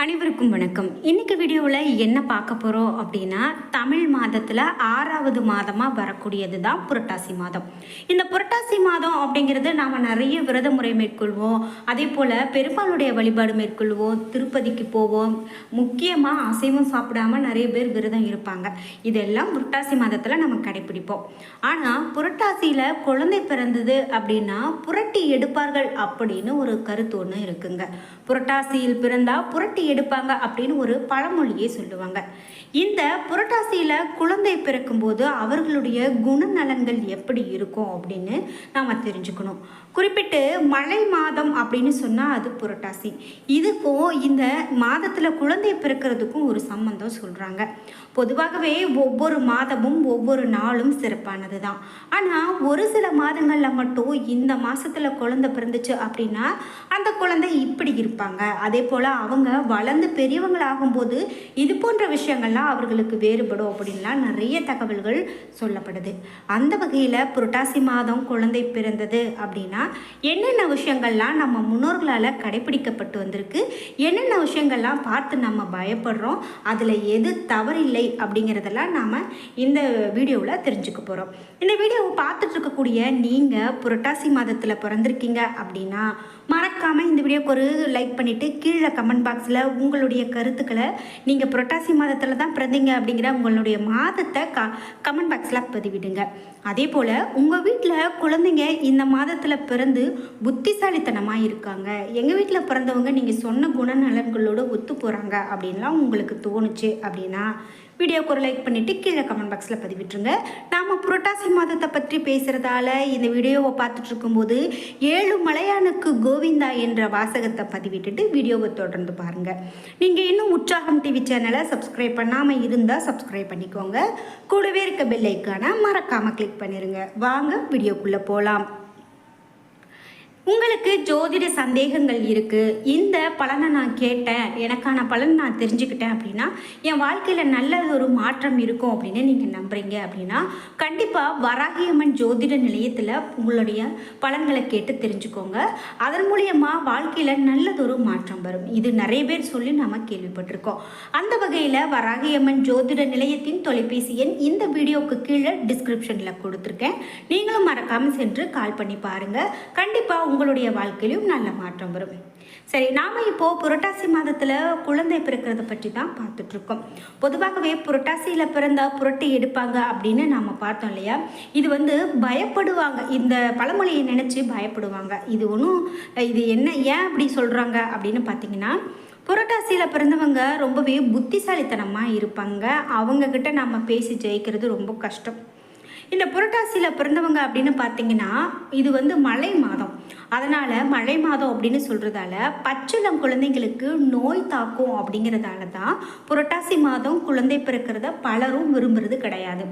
அனைவருக்கும் வணக்கம். இன்னைக்கு வீடியோவில் என்ன பார்க்க போகிறோம் அப்படின்னா, தமிழ் மாதத்தில் 6வது மாதமாக வரக்கூடியது தான் புரட்டாசி மாதம். இந்த புரட்டாசி மாதம் அப்படிங்கிறது நாம் நிறைய விரத முறை மேற்கொள்வோம். அதே போல் பெருமாளுடைய வழிபாடு மேற்கொள்வோம், திருப்பதிக்கு போவோம். முக்கியமாக அசைவம் சாப்பிடாம நிறைய பேர் விரதம் இருப்பாங்க. இதெல்லாம் புரட்டாசி மாதத்தில் நம்ம கடைப்பிடிப்போம். ஆனால் புரட்டாசியில் குழந்தை பிறந்தது அப்படின்னா புரட்டி எடுப்பார்கள் அப்படின்னு ஒரு கருத்து ஒன்று இருக்குங்க. புரட்டாசியில் பிறந்தால் புரட்டி எடுப்பாங்க அப்படின்னு ஒரு பழமொழியே சொல்லுவாங்க. இந்த புரட்டாசியில் குழந்தை பிறக்கும்போது அவர்களுடைய குணநலன்கள் எப்படி இருக்கும் அப்படின்னு நாம் தெரிஞ்சுக்கணும். குறிப்பிட்டு மழை மாதம் அப்படின்னு சொன்னால் அது புரட்டாசி. இதுக்கும் இந்த மாதத்தில் குழந்தை பிறக்கிறதுக்கும் ஒரு சம்பந்தம் சொல்கிறாங்க. பொதுவாகவே ஒவ்வொரு மாதமும் ஒவ்வொரு நாளும் சிறப்பானது தான். ஆனால் ஒரு சில மாதங்களில் மட்டும் இந்த மாதத்தில் குழந்தை பிறந்துச்சு அப்படின்னா அந்த குழந்தை இப்படி இருப்பாங்க. அதே போல் அவங்க வளர்ந்து பெரியவங்களாகும்போது இது போன்ற விஷயங்கள்லாம் அவர்களுக்கு வேறுபடும் அப்படின்லாம் நிறைய தகவல்கள் சொல்லப்படுது. அந்த வகையில் புரட்டாசி மாதம் குழந்தை பிறந்தது அப்படின்னா என்னென்ன விஷயங்கள்லாம் நம்ம முன்னோர்களால் கடைபிடிக்கப்பட்டு வந்திருக்கு, என்னென்ன விஷயங்கள்லாம் பார்த்து நம்ம பயப்படுறோம், அதில் எது தவறில்லை அப்படிங்கிறதெல்லாம் நாம் இந்த வீடியோவில் தெரிஞ்சுக்க போகிறோம். இந்த வீடியோவை பார்த்துட்டு இருக்கக்கூடிய நீங்கள் புரட்டாசி மாதத்தில் பிறந்திருக்கீங்க அப்படின்னா மறக்காமல் இந்த வீடியோக்கு ஒரு லைக் பண்ணிவிட்டு கீழே கமெண்ட் பாக்ஸில் உங்களுடைய கருத்துக்களை, நீங்கள் புரட்டாசி மாதத்தில் தான் பிறந்தீங்க அப்படிங்கிற உங்களுடைய மாதத்தை கமெண்ட் பாக்ஸில் பதிவிடுங்க. அதே போல் உங்கள் வீட்டில் குழந்தைங்க இந்த மாதத்தில் பிறந்து புத்திசாலித்தனமாக இருக்காங்க, எங்கள் வீட்டில் பிறந்தவங்க நீங்கள் சொன்ன குணநலன்களோடு ஒத்து போகிறாங்க அப்படின்லாம் உங்களுக்கு தோணுச்சு அப்படின்னா வீடியோக்கு ஒரு லைக் பண்ணிவிட்டு கீழே கமெண்ட் பாக்ஸில் பதிவிட்டுருங்க. நாம் புரட்டாசி மாதத்தை பற்றி பேசுகிறதால இந்த வீடியோவை பார்த்துட்டு இருக்கும்போது 7 மலையானுக்கு கோவிந்தா என்ற வாசகத்தை பதிவிட்டுட்டு வீடியோவை தொடர்ந்து பாருங்கள். நீங்கள் இன்னும் உற்சாகம் டிவி சேனலை சப்ஸ்கிரைப் பண்ணாமல் இருந்தால் சப்ஸ்கிரைப் பண்ணிக்கோங்க. கூடவே இருக்க பெல் ஐக்கானை மறக்காமல் கிளிக் பண்ணிடுங்க. வாங்க வீடியோக்குள்ளே போகலாம். உங்களுக்கு ஜோதிட சந்தேகங்கள் இருக்குது, இந்த பலனை நான் கேட்டேன், எனக்கான பலன் நான் தெரிஞ்சுக்கிட்டேன் அப்படின்னா என் வாழ்க்கையில் நல்ல ஒரு மாற்றம் இருக்கும் அப்படின்னு நீங்கள் நம்புறீங்க அப்படின்னா கண்டிப்பாக வராகியம்மன் ஜோதிட நிலையத்தில் உங்களுடைய பலன்களை கேட்டு தெரிஞ்சுக்கோங்க. அதன் மூலியமாக வாழ்க்கையில் நல்லதொரு மாற்றம் வரும். இது நிறைய பேர் சொல்லி நம்ம கேள்விப்பட்டிருக்கோம். அந்த வகையில் வராகியம்மன் ஜோதிட நிலையத்தின் தொலைபேசி எண் இந்த வீடியோவுக்கு கீழே டிஸ்கிரிப்ஷனில் கொடுத்துருக்கேன். நீங்களும் மறக்காமல் சென்று கால் பண்ணி பாருங்கள். கண்டிப்பாக உங்களுடைய வாழ்க்கையிலும் நல்ல மாற்றம் வரும். சரி, நாம் இப்போது புரட்டாசி மாதத்தில் குழந்தை பிறக்கிறத பற்றி தான் பார்த்துட்ருக்கோம். பொதுவாகவே புரட்டாசியில் பிறந்தால் புரட்டி எடுப்பாங்க அப்படின்னு நாம் பார்த்தோம் இல்லையா. இது பயப்படுவாங்க, இந்த பழமொழியை நினச்சி பயப்படுவாங்க. இது என்ன ஏன் அப்படி சொல்கிறாங்க அப்படின்னு பார்த்தீங்கன்னா, புரட்டாசியில் பிறந்தவங்க ரொம்பவே புத்திசாலித்தனமாக இருப்பாங்க. அவங்கக்கிட்ட நம்ம பேசி ஜெயிக்கிறது ரொம்ப கஷ்டம். இந்த புரட்டாசியில் பிறந்தவங்க அப்படின்னு பார்த்தீங்கன்னா இது மழை மாதம். அதனால் மழை மாதம் அப்படின்னு சொல்கிறதால பச்சிளம் குழந்தைங்களுக்கு நோய் தாக்கும் அப்படிங்கிறதால தான் புரட்டாசி மாதம் குழந்தை பிறக்கிறத பலரும் விரும்புறது கிடையாது.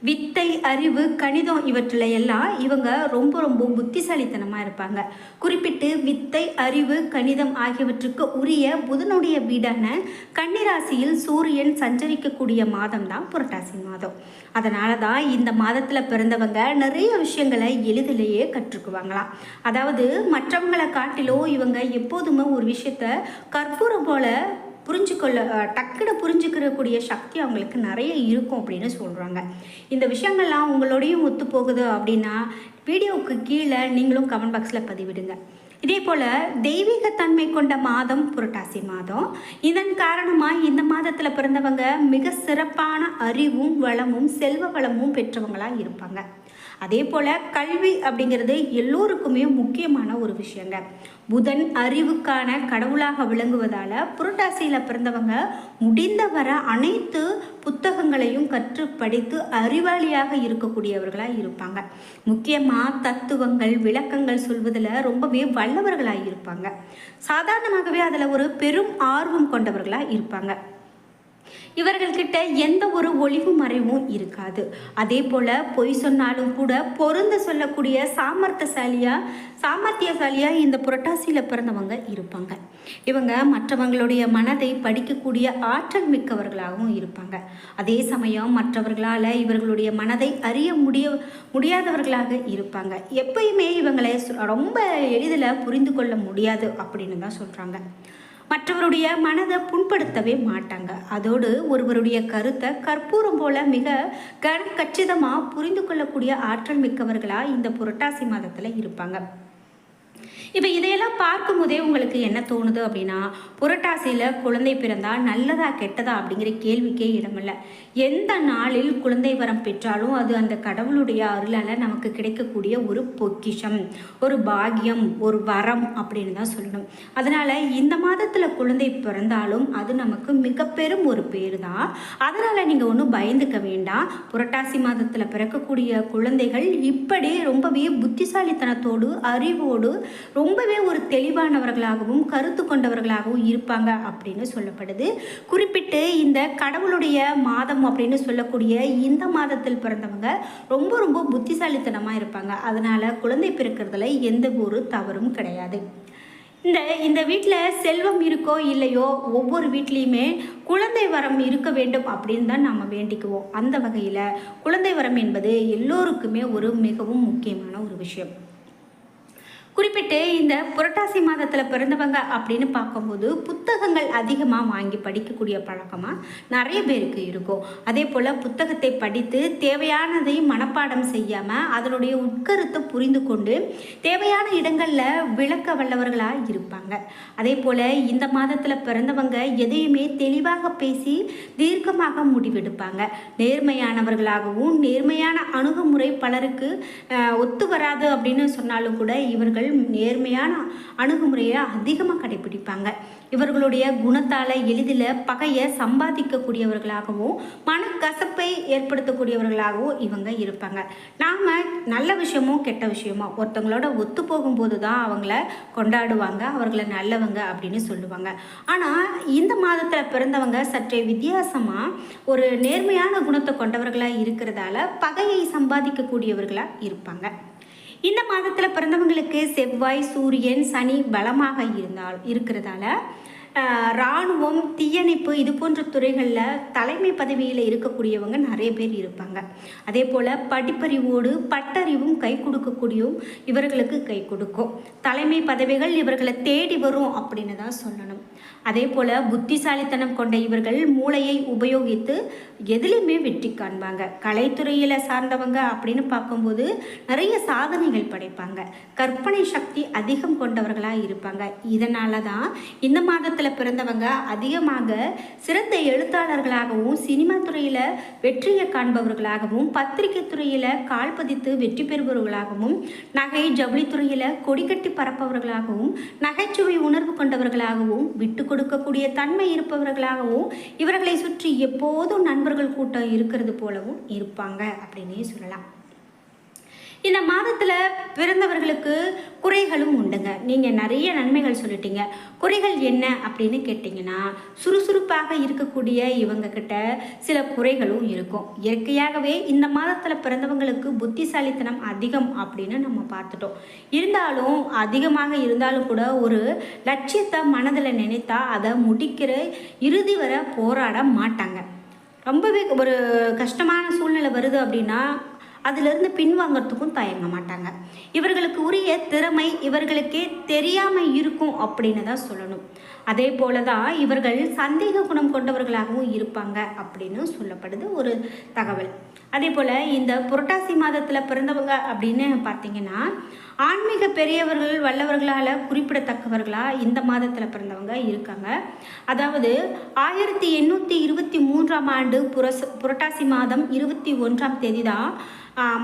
வித்தை, அறிவு, கணிதம் இவற்றில் எல்லாம் இவங்க ரொம்ப ரொம்ப புத்திசாலித்தனமாக இருப்பாங்க. குறிப்பிட்டு வித்தை, அறிவு, கணிதம் ஆகியவற்றுக்கு உரிய புதனுடைய வீடான கன்னிராசியில் சூரியன் சஞ்சரிக்கக்கூடிய மாதம் தான் புரட்டாசி மாதம். அதனால தான் இந்த மாதத்தில் பிறந்தவங்க நிறைய விஷயங்களை எளிதிலேயே கற்றுக்குவாங்களாம். அதாவது மற்றவங்களை காட்டிலும் இவங்க எப்போதுமே ஒரு விஷயத்த கற்பூரம் போல டக்குன்னு புரிஞ்சுக்கிறக்கூடிய சக்தி அவங்களுக்கு நிறைய இருக்கும் அப்படின்னு சொல்கிறாங்க. இந்த விஷயங்கள்லாம் உங்களோடையும் ஒத்து போகுது அப்படின்னா வீடியோவுக்கு கீழே நீங்களும் கமெண்ட் பாக்ஸில் பதிவிடுங்க. இதே போல் தெய்வீகத்தன்மை கொண்ட மாதம் புரட்டாசி மாதம். இதன் காரணமாக இந்த மாதத்தில் பிறந்தவங்க மிக சிறப்பான அறிவும் வளமும் செல்வ வளமும் பெற்றவங்களாக இருப்பாங்க. அதே போல் கல்வி அப்படிங்கிறது எல்லோருக்குமே முக்கியமான ஒரு விஷயங்க. புதன் அறிவுக்கான கடவுளாக விளங்குவதால் புரட்டாசியில் பிறந்தவங்க முடிந்தவர அனைத்து புத்தகங்களையும் கற்று படித்து அறிவாளியாக இருக்கக்கூடியவர்களாக இருப்பாங்க. முக்கியமாக தத்துவங்கள், விளக்கங்கள் சொல்வதில் ரொம்பவே வல்லவர்களாக இருப்பாங்க. சாதாரணமாகவே அதில் ஒரு பெரும் ஆர்வம் கொண்டவர்களாக இருப்பாங்க. இவர்கள்கிட்ட எந்த ஒரு ஒளிவு மறைவும் இருக்காது. அதே போல் பொய் சொன்னாலும் கூட பொருந்த சொல்லக்கூடிய சாமர்த்தியசாலியாக இந்த புரட்டாசியில் பிறந்தவங்க இருப்பாங்க. இவங்க மற்றவங்களுடைய மனதை படிக்கக்கூடிய ஆற்றல் மிக்கவர்களாகவும் இருப்பாங்க. அதே சமயம் மற்றவர்களால் இவர்களுடைய மனதை அறிய முடியாதவர்களாக இருப்பாங்க. எப்பயுமே இவங்களை ரொம்ப எளிதில் புரிந்து கொள்ள முடியாது அப்படின்னு தான் சொல்கிறாங்க. மற்றவருடைய மனதை புண்படுத்தவே மாட்டாங்க. அதோடு ஒருவருடைய கருத்தை கற்பூரம் போல மிக கச்சிதமாக புரிந்து கொள்ளக்கூடிய ஆற்றல் மிக்கவர்களாக இந்த புரட்டாசி மாதத்தில் இருப்பாங்க. இப்போ இதையெல்லாம் பார்க்கும்போதே உங்களுக்கு என்ன தோணுது அப்படின்னா, புரட்டாசியில் குழந்தை பிறந்தால் நல்லதா கெட்டதா அப்படிங்கிற கேள்விக்கே இடமில்லை. எந்த நாளில் குழந்தை வரம் பெற்றாலும் அது அந்த கடவுளுடைய அருளால் நமக்கு கிடைக்கக்கூடிய ஒரு பொக்கிஷம், ஒரு பாக்கியம், ஒரு வரம் அப்படின்னு தான் சொல்லணும். அதனால் இந்த மாதத்தில் குழந்தை பிறந்தாலும் அது நமக்கு மிக பெரும் ஒரு பேர் தான். அதனால் நீங்கள் ஒன்றும் பயந்துக்க வேண்டாம். புரட்டாசி மாதத்தில் பிறக்கக்கூடிய குழந்தைகள் இப்படி ரொம்பவே புத்திசாலித்தனத்தோடு அறிவோடு ரொம்பவே ஒரு தெளிவானவர்களாகவும் கருத்து கொண்டவர்களாகவும் இருப்பாங்க அப்படின்னு சொல்லப்படுது. குறிப்பிட்டு இந்த கடவுளுடைய மாதம் அப்படின்னு சொல்லக்கூடிய இந்த மாதத்தில் பிறந்தவங்க ரொம்ப ரொம்ப புத்திசாலித்தனமாக இருப்பாங்க. அதனால் குழந்தை பிறக்கிறதுல எந்த ஒரு தவறும் கிடையாது. இந்த வீட்டில் செல்வம் இருக்கோ இல்லையோ, ஒவ்வொரு வீட்லேயுமே குழந்தை வரம் இருக்க வேண்டும் அப்படின்னு தான் நம்ம வேண்டிக்குவோம். அந்த வகையில் குழந்தை வரம் என்பது எல்லோருக்குமே ஒரு மிகவும் முக்கியமான ஒரு விஷயம். குறிப்பிட்டு இந்த புரட்டாசி மாதத்தில் பிறந்தவங்க அப்படின்னு பார்க்கும்போது புத்தகங்கள் அதிகமாக வாங்கி படிக்கக்கூடிய பழக்கமாக நிறைய பேருக்கு இருக்கும். அதே போல் புத்தகத்தை படித்து தேவையானதை மனப்பாடம் செய்யாமல் அதனுடைய உட்கருத்தை புரிந்து கொண்டு தேவையான இடங்களில் விளக்க வல்லவர்களாக இருப்பாங்க. அதே போல் இந்த மாதத்தில் பிறந்தவங்க எதையுமே தெளிவாக பேசி தீர்க்கமாக முடிவெடுப்பாங்க. நேர்மையானவர்களாகவும் நேர்மையான அணுகுமுறை பலருக்கு ஒத்து வராது அப்படின்னு சொன்னாலும் கூட இவர்கள் நேர்மையான அணுகுமுறையை அதிகமாக கடைபிடிப்பாங்க. இவர்களுடைய குணத்தால் எளிதில் பகையை சம்பாதிக்கக்கூடியவர்களாகவும் மனக்கசப்பை ஏற்படுத்தக்கூடியவர்களாகவும் இவங்க இருப்பாங்க. நாம் நல்ல விஷயமோ கெட்ட விஷயமோ ஒருத்தவங்களோட ஒத்து போகும்போது தான் அவங்கள கொண்டாடுவாங்க, அவர்களை நல்லவங்க அப்படின்னு சொல்லுவாங்க. ஆனால் இந்த மாதத்தில் பிறந்தவங்க சற்றே வித்தியாசமாக ஒரு நேர்மையான குணத்தை கொண்டவர்களாக இருக்கிறதால பகையை சம்பாதிக்கக்கூடியவர்களாக இருப்பாங்க. இந்த மாதத்தில் பிறந்தவங்களுக்கு செவ்வாய், சூரியன், சனி பலமாக இருக்கிறதால இராணுவம், தீயணைப்பு இது போன்ற துறைகளில் தலைமை பதவியில் இருக்கக்கூடியவங்க நிறைய பேர் இருப்பாங்க. அதே போல் படிப்பறிவோடு பட்டறிவும் கை கொடுக்கக்கூடியும் இவர்களுக்கு கை கொடுக்கும். தலைமை பதவிகள் இவர்களை தேடி வரும் அப்படின்னு தான் சொல்லணும். அதே போல் புத்திசாலித்தனம் கொண்ட இவர்கள் மூளையை உபயோகித்து எதுலேயுமே வெற்றி காண்பாங்க. கலைத்துறையில் சார்ந்தவங்க அப்படின்னு பார்க்கும்போது நிறைய சாதனைகள் படைப்பாங்க. கற்பனை சக்தி அதிகம் கொண்டவர்களாக இருப்பாங்க. இதனால தான் இந்த மாதத்தில் பிறந்தவங்க அதிகமாக சிறந்த எழுத்தாளர்களாகவும் சினிமா துறையில் வெற்றியை காண்பவர்களாகவும் பத்திரிகை துறையில் கால் பதித்து வெற்றி பெறுபவர்களாகவும் நகை ஜவுளி துறையில் கொடிக்கட்டி பரப்பவர்களாகவும் நகைச்சுவை உணர்வு கொண்டவர்களாகவும் விட்டு கொடுக்கக்கூடிய தன்மை இருப்பவர்களாகவும் இவர்களை சுற்றி எப்போதும் நண்பர்கள் கூட்டம் இருக்கிறது போலவும் இருப்பாங்க அப்படின்னே சொல்லலாம். இந்த மாதத்தில் பிறந்தவர்களுக்கு குறைகளும் உண்டுங்க. நீங்கள் நிறைய நன்மைகள் சொல்லிட்டீங்க. குறைகள் என்ன அப்படின்னு கேட்டிங்கன்னா, சுறுசுறுப்பாக இருக்கக்கூடிய இவங்கக்கிட்ட சில குறைகளும் இருக்கும். இயற்கையாகவே இந்த மாதத்தில் பிறந்தவங்களுக்கு புத்திசாலித்தனம் அதிகம் அப்படின்னு நம்ம பார்த்துட்டோம். இருந்தாலும் அதிகமாக இருந்தாலும் கூட ஒரு லட்சியத்தை மனதில் நினைத்தா அதை முடிக்கிற இறுதி வரை போராட மாட்டாங்க. ரொம்பவே ஒரு கஷ்டமான சூழ்நிலை வருது அப்படின்னா அதிலிருந்து பின்வாங்கிறதுக்கும் தயங்க மாட்டாங்க. இவர்களுக்கு உரிய திறமை இவர்களுக்கே தெரியாமல் இருக்கும் அப்படின்னு தான் சொல்லணும். அதே போல தான் இவர்கள் சந்தேக குணம் கொண்டவர்களாகவும் இருப்பாங்க அப்படின்னு சொல்லப்படுது ஒரு தகவல். அதே போல் இந்த புரட்டாசி மாதத்தில் பிறந்தவங்க அப்படின்னு பார்த்தீங்கன்னா ஆன்மீக பெரியவர்கள் வல்லவர்களால் குறிப்பிடத்தக்கவர்களாக இந்த மாதத்தில் பிறந்தவங்க இருக்காங்க. அதாவது 1823ஆம் ஆண்டு புரட்டாசி மாதம் 21ஆம் தேதி தான்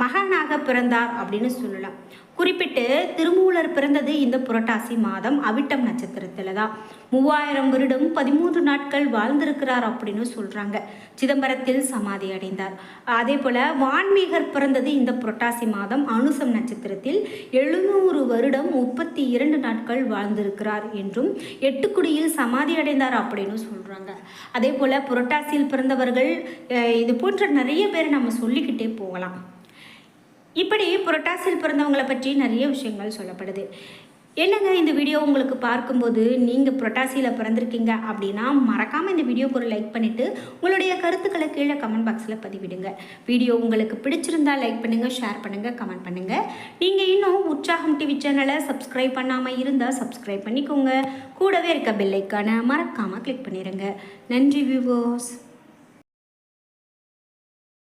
மகானாக பிறந்தார் அப்படின்னு சொல்லலாம். குறிப்பிட்டு திருமூலர் பிறந்தது இந்த புரட்டாசி மாதம் அவிட்டம் நட்சத்திரத்தில் தான். 3000 வருடம் 13 நாட்கள் வாழ்ந்திருக்கிறார் அப்படின்னு சொல்கிறாங்க. சிதம்பரத்தில் சமாதி அடைந்தார். அதே போல் வான்மீகர் பிறந்தது இந்த புரட்டாசி மாதம் அனுசம் நட்சத்திரத்தில் 700 வருடம் 32 நாட்கள் வாழ்ந்திருக்கிறார் என்றும் 8குடியில் சமாதி அடைந்தார் அப்படின்னு சொல்கிறாங்க. அதே போல் புரட்டாசியில் பிறந்தவர்கள் இது போன்ற நிறைய பேர் நம்ம சொல்லிக்கிட்டே போகலாம். இப்படி புரட்டாசியில் பிறந்தவங்களை பற்றி நிறைய விஷயங்கள் சொல்லப்படுது. என்னங்க இந்த வீடியோ உங்களுக்கு பார்க்கும்போது நீங்கள் புரட்டாசியில் பிறந்திருக்கீங்க அப்படின்னா மறக்காமல் இந்த வீடியோக்கு ஒரு லைக் பண்ணிவிட்டு உங்களுடைய கருத்துக்களை கீழே கமெண்ட் பாக்ஸில் பதிவிடுங்க. வீடியோ உங்களுக்கு பிடிச்சிருந்தா லைக் பண்ணுங்கள், ஷேர் பண்ணுங்கள், கமெண்ட் பண்ணுங்கள். நீங்கள் இன்னும் உற்சாகம் டிவி சேனலை சப்ஸ்கிரைப் பண்ணாமல் இருந்தால் சப்ஸ்கிரைப் பண்ணிக்கோங்க. கூடவே இருக்க பெல் ஐக்கானை மறக்காமல் கிளிக் பண்ணிடுங்க. நன்றி வியூவர்ஸ்.